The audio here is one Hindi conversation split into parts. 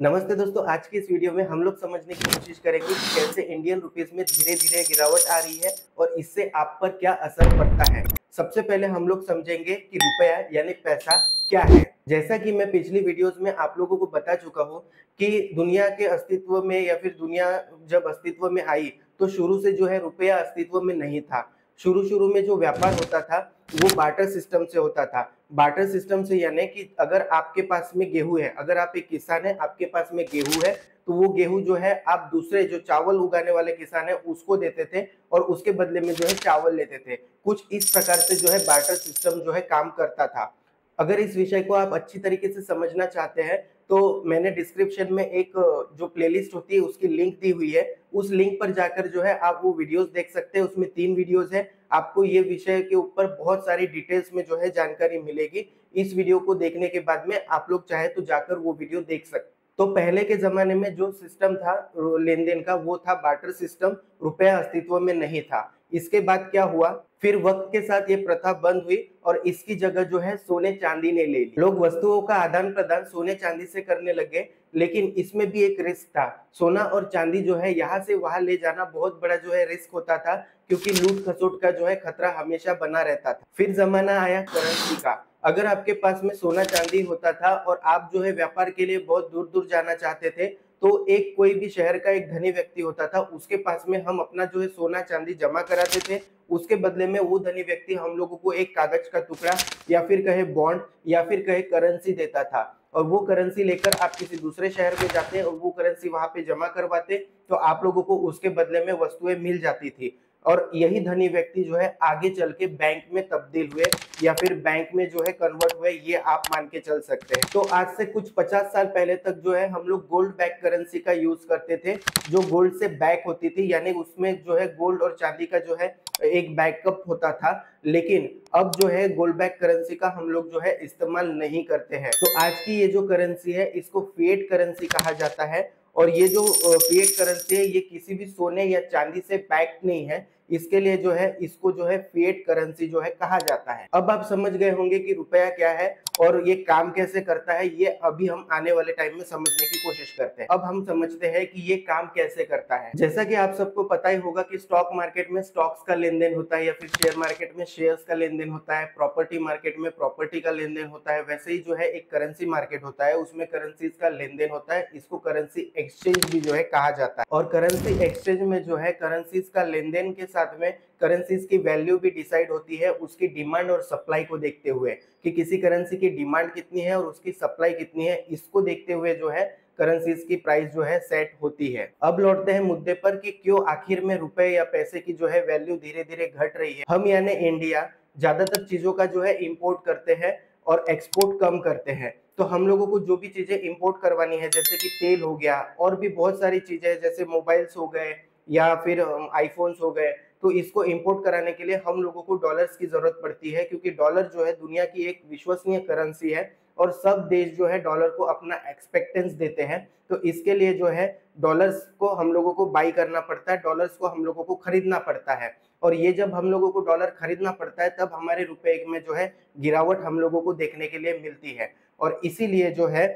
नमस्ते दोस्तों, आज की इस वीडियो में हम लोग समझने की कोशिश करेंगे कि कैसे इंडियन रुपीस में धीरे-धीरे गिरावट आ रही है और इससे आप पर क्या असर पड़ता है। सबसे पहले हम लोग समझेंगे कि रुपया यानी पैसा क्या है। जैसा कि मैं पिछली वीडियोस में आप लोगों को बता चुका हूँ कि दुनिया के अस्तित्व में या फिर दुनिया जब अस्तित्व में आई, तो शुरू से जो है रुपया अस्तित्व में नहीं था। शुरू-शुरू में जो व्यापार होता था, वो बार्टर सिस्टम से होता था। बार्टर सिस्टम से यानी कि अगर आपके पास में गेहूँ है, अगर आप एक किसान हैं, आपके पास में गेहूँ है, तो वो गेहूँ जो है आप दूसरे जो चावल उगाने वाले किसान हैं उसको देते थे और उसके बदले में जो है चावल लेते थे। कुछ इस प्रकार से जो है बार्टर सिस्टम जो है काम करता था। अगर इस विषय को आप अच्छी तरीके से समझना चाहते हैं, तो मैंने डिस्क्रिप्शन में एक जो प्लेलिस्ट होती है उसकी लिंक दी हुई है। उस लिंक पर जाकर जो है आप वो वीडियोज़ देख सकते हैं, उसमें 3 वीडियोज़ हैं। आपको ये विषय के ऊपर बहुत सारी डिटेल्स में जो है जानकारी मिलेगी। इस वीडियो को देखने के बाद में आप लोग चाहे तो जाकर वो वीडियो देख सकते। तो पहले के ज़माने में जो सिस्टम था लेन-देन का, वो था बार्टर सिस्टम, रुपया अस्तित्व में नहीं था। इसके बाद क्या हुआ, फिर वक़्त के साथ ये प्रथा बंद हुई और इसकी जगह जो है सोने-चांदी ने ले ली। लोग वस्तुओं का आदान-प्रदान सोने-चांदी से करने लगे, लेकिन इसमें भी एक रिस्क था। सोना और चांदी जो है यहाँ से वहाँ ले जाना बहुत बड़ा जो है रिस्क होता था, क्योंकि लूट-खसोट का जो है खतरा हमेशा बना रहता था। फिर ज़माना आया करेंसी का। अगर आपके पास में सोना-चांदी होता था और आप जो है व्यापार के लिए बहुत दूर-दूर जाना चाहते थे, तो एक कोई भी शहर का एक धनी व्यक्ति होता था, उसके पास में हम अपना जो है सोना-चांदी जमा कराते थे। उसके बदले में वो धनी व्यक्ति हम लोगों को एक कागज का टुकड़ा या फिर कहे बॉन्ड या फिर कहे करेंसी देता था और वो करेंसी लेकर आप किसी दूसरे शहर में जाते और वो करेंसी वहाँ पे जमा करवाते, तो आप लोगों को उसके बदले में वस्तुएँ मिल जाती थी। और यही धनी व्यक्ति जो है आगे चल के बैंक में तब्दील हुए या फिर बैंक में जो है कन्वर्ट हुए, ये आप मान के चल सकते हैं। तो आज से कुछ 50 साल पहले तक जो है हम लोग गोल्ड बैक करेंसी का यूज़ करते थे, जो गोल्ड से बैक होती थी, यानी उसमें जो है गोल्ड और चांदी का जो है एक बैकअप होता था। लेकिन अब जो है गोल्ड बैक करेंसी का हम लोग जो है इस्तेमाल नहीं करते हैं। तो आज की ये जो करेंसी है, इसको फिएट करेंसी कहा जाता है और ये जो फिएट करेंसी है, ये किसी भी सोने या चांदी से बैक्ड नहीं है। इसके लिए जो है इसको जो है फिएट करेंसी जो है कहा जाता है। अब आप समझ गए होंगे कि रुपया क्या है और ये काम कैसे करता है, ये अभी हम आने वाले टाइम में समझने की कोशिश करते हैं। अब हम समझते हैं कि ये काम कैसे करता है। जैसा कि आप सबको पता ही होगा कि स्टॉक मार्केट में स्टॉक्स का लेन-देन होता है या फिर शेयर मार्केट में शेयर्स का लेन-देन होता है, प्रॉपर्टी मार्केट में प्रॉपर्टी का लेन-देन होता है। वैसे ही जो है एक करेंसी मार्केट होता है, उसमें करेंसीज का लेन-देन होता है। इसको करेंसी एक्सचेंज भी जो है कहा जाता है और करेंसी एक्सचेंज में जो है करेंसीज का लेन-देन के साथ में करेंसीज की वैल्यू भी डिसाइड होती है उसकी डिमांड और सप्लाई को देखते हुए, कि किसी करेंसी की डिमांड कितनी है और उसकी सप्लाई कितनी है, इसको देखते हुए जो है करेंसीज की प्राइस जो है सेट होती है। अब लौटते हैं मुद्दे पर कि क्यों आखिर में रुपए या पैसे की जो है वैल्यू धीरे-धीरे घट रही है। हम यानी इंडिया ज्यादातर चीजों का जो है इंपोर्ट करते हैं और एक्सपोर्ट कम करते हैं। तो हम लोगों को जो भी चीजें इंपोर्ट करवानी है, जैसे कि तेल हो गया और भी बहुत सारी चीजें, जैसे मोबाइल्स हो गए या फिर आईफोन्स हो गए, तो इसको इंपोर्ट कराने के लिए हम लोगों को डॉलर्स की जरूरत पड़ती है, क्योंकि डॉलर जो है दुनिया की एक विश्वसनीय करेंसी है और सब देश जो है डॉलर को अपना एक्सपेक्टेंस देते हैं। तो इसके लिए जो है डॉलर्स को हम लोगों को बाई करना पड़ता है, डॉलर्स को हम लोगों को खरीदना पड़ता है और ये जब हम लोगों को डॉलर खरीदना पड़ता है, तब हमारे रुपए में जो है गिरावट हम लोगों को देखने के लिए मिलती है और इसीलिए जो है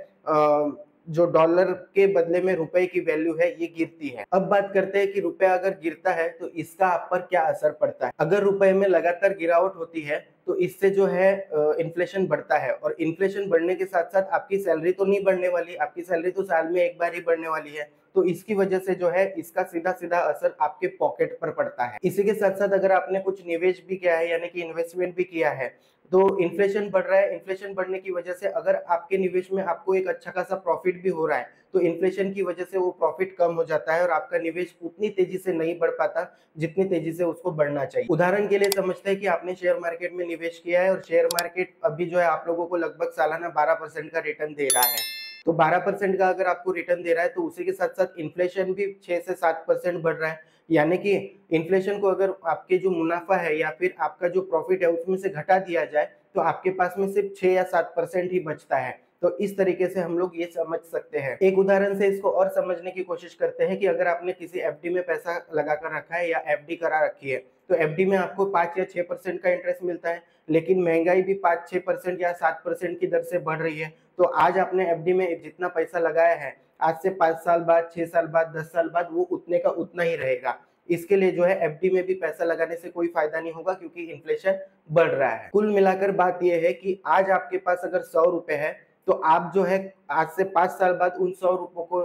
जो डॉलर के बदले में रुपए की वैल्यू है ये गिरती है। अब बात करते हैं कि रुपया अगर गिरता है तो इसका आप पर क्या असर पड़ता है। अगर रुपए में लगातार गिरावट होती है तो इससे जो है इन्फ्लेशन बढ़ता है और इन्फ्लेशन बढ़ने के साथ साथ आपकी सैलरी तो नहीं बढ़ने वाली, आपकी सैलरी तो साल में एक बार ही बढ़ने वाली है। तो इसकी वजह से जो है इसका सीधा-सीधा असर आपके पॉकेट पर पड़ता है। इसी के साथ-साथ अगर आपने कुछ निवेश भी किया है, यानी कि इन्वेस्टमेंट भी किया है, तो इन्फ्लेशन बढ़ रहा है, इन्फ्लेशन बढ़ने की वजह से अगर आपके निवेश में आपको एक अच्छा खासा प्रॉफिट भी हो रहा है, तो इन्फ्लेशन की वजह से वो प्रॉफिट कम हो जाता है और आपका निवेश उतनी तेजी से नहीं बढ़ पाता जितनी तेजी से उसको बढ़ना चाहिए। उदाहरण के लिए समझते हैं कि आपने शेयर मार्केट में निवेश किया है और शेयर मार्केट अभी जो है आप लोगों को लगभग सालाना 12% का रिटर्न दे रहा है। तो 12% का अगर आपको रिटर्न दे रहा है, तो उसी के साथ-साथ इन्फ्लेशन भी 6 से 7% बढ़ रहा है। यानी कि इन्फ्लेशन को अगर आपके जो मुनाफा है या फिर आपका जो प्रॉफिट है उसमें से घटा दिया जाए, तो आपके पास में सिर्फ 6 या 7% ही बचता है। तो इस तरीके से हम लोग ये समझ सकते हैं। एक उदाहरण से इसको और समझने की कोशिश करते हैं कि अगर आपने किसी एफडी में पैसा लगा कर रखा है या एफडी करा रखी है, तो एफडी में आपको 5 या 6% का इंटरेस्ट मिलता है, लेकिन महंगाई भी 5-6% या 7% की दर से बढ़ रही है। तो आज आपने एफडी में जितना पैसा लगाया है, आज से 5 साल बाद, 6 साल बाद, 10 साल बाद वो उतने का उतना ही रहेगा। इसके लिए जो है एफडी में भी पैसा लगाने से कोई फायदा नहीं होगा, क्योंकि इन्फ्लेशन बढ़ रहा है। कुल मिलाकर बात यह है कि आज आपके पास अगर 100 रुपए है, तो आप जो है आज से 5 साल बाद उन 100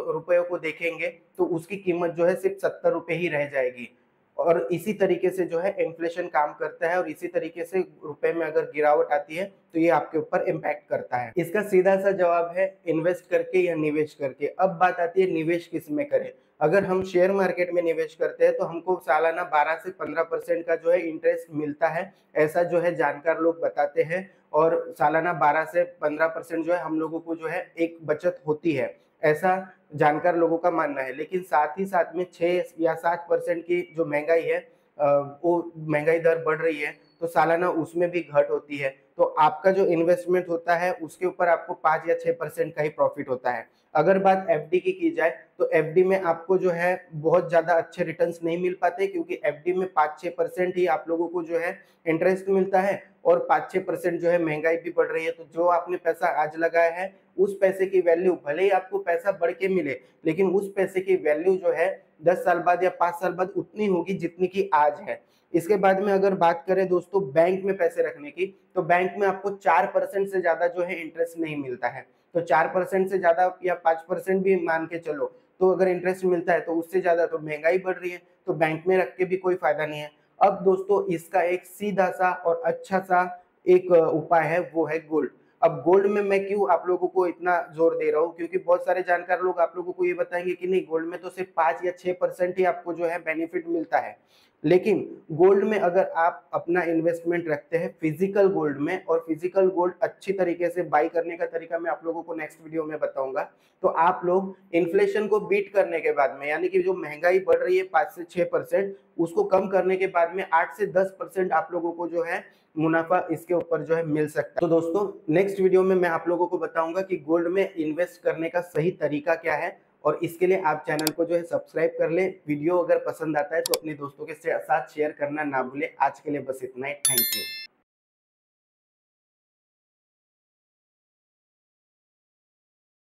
रुपयों को देखेंगे तो उसकी कीमत जो है सिर्फ 70 रुपए ही रह जाएगी। और इसी तरीके से जो है इन्फ्लेशन काम करता है, और इसी तरीके से रुपए में अगर गिरावट आती है तो ये आपके ऊपर इम्पैक्ट करता है। इसका सीधा सा जवाब है इन्वेस्ट करके या निवेश करके। अब बात आती है निवेश किस में करें। अगर हम शेयर मार्केट में निवेश करते हैं तो हमको सालाना 12 से 15% का जो है इंटरेस्ट मिलता है, ऐसा जो है जानकार लोग बताते हैं। और सालाना 12 से 15% जो है हम लोगों को जो है एक बचत होती है, ऐसा जानकार लोगों का मानना है। लेकिन साथ ही साथ में 6 या 7% की जो महंगाई है, वो महंगाई दर बढ़ रही है, तो सालाना उसमें भी घट होती है। तो आपका जो इन्वेस्टमेंट होता है उसके ऊपर आपको 5 या 6% का ही प्रॉफिट होता है। अगर बात एफडी की जाए तो एफडी में आपको जो है बहुत ज्यादा अच्छे रिटर्न्स नहीं मिल पाते, क्योंकि एफडी में 5-6% ही आप लोगों को जो है इंटरेस्ट मिलता है, और 5-6% जो है महंगाई भी बढ़ रही है। तो जो आपने पैसा आज लगाया है उस पैसे की वैल्यू, भले ही आपको पैसा बढ़ के मिले, लेकिन उस पैसे की वैल्यू जो है 10 साल बाद या 5 साल बाद उतनी होगी जितनी की आज है। इसके बाद में अगर बात करें दोस्तों बैंक में पैसे रखने की, तो बैंक में आपको 4% से ज्यादा जो है इंटरेस्ट नहीं मिलता है। तो 4% से ज्यादा या 5% भी मान के चलो, तो अगर इंटरेस्ट मिलता है तो उससे ज्यादा तो महंगाई बढ़ रही है, तो बैंक में रख के भी कोई फायदा नहीं है। अब दोस्तों इसका एक सीधा सा और अच्छा सा एक उपाय है, वो है गोल्ड। अब गोल्ड में मैं क्यों आप लोगों को इतना जोर दे रहा हूँ, क्योंकि बहुत सारे जानकार लोग आप लोगों को ये बताएंगे कि नहीं, गोल्ड में तो सिर्फ 5 या 6% ही आपको जो है बेनिफिट मिलता है। लेकिन गोल्ड में अगर आप अपना इन्वेस्टमेंट रखते हैं फिजिकल गोल्ड में, और फिजिकल गोल्ड अच्छी तरीके से बाई करने का तरीका मैं आप लोगों को नेक्स्ट वीडियो में बताऊंगा, तो आप लोग इन्फ्लेशन को बीट करने के बाद में, यानी कि जो महंगाई बढ़ रही है 5 से 6%, उसको कम करने के बाद में 8 से 10% आप लोगों को जो है मुनाफा इसके ऊपर जो है मिल सकता है। तो दोस्तों नेक्स्ट वीडियो में मैं आप लोगों को बताऊंगा कि गोल्ड में इन्वेस्ट करने का सही तरीका क्या है, और इसके लिए आप चैनल को जो है सब्सक्राइब कर ले। वीडियो अगर पसंद आता है तो अपने दोस्तों के साथ शेयर करना ना भूले। आज के लिए बस इतना ही। Thank you.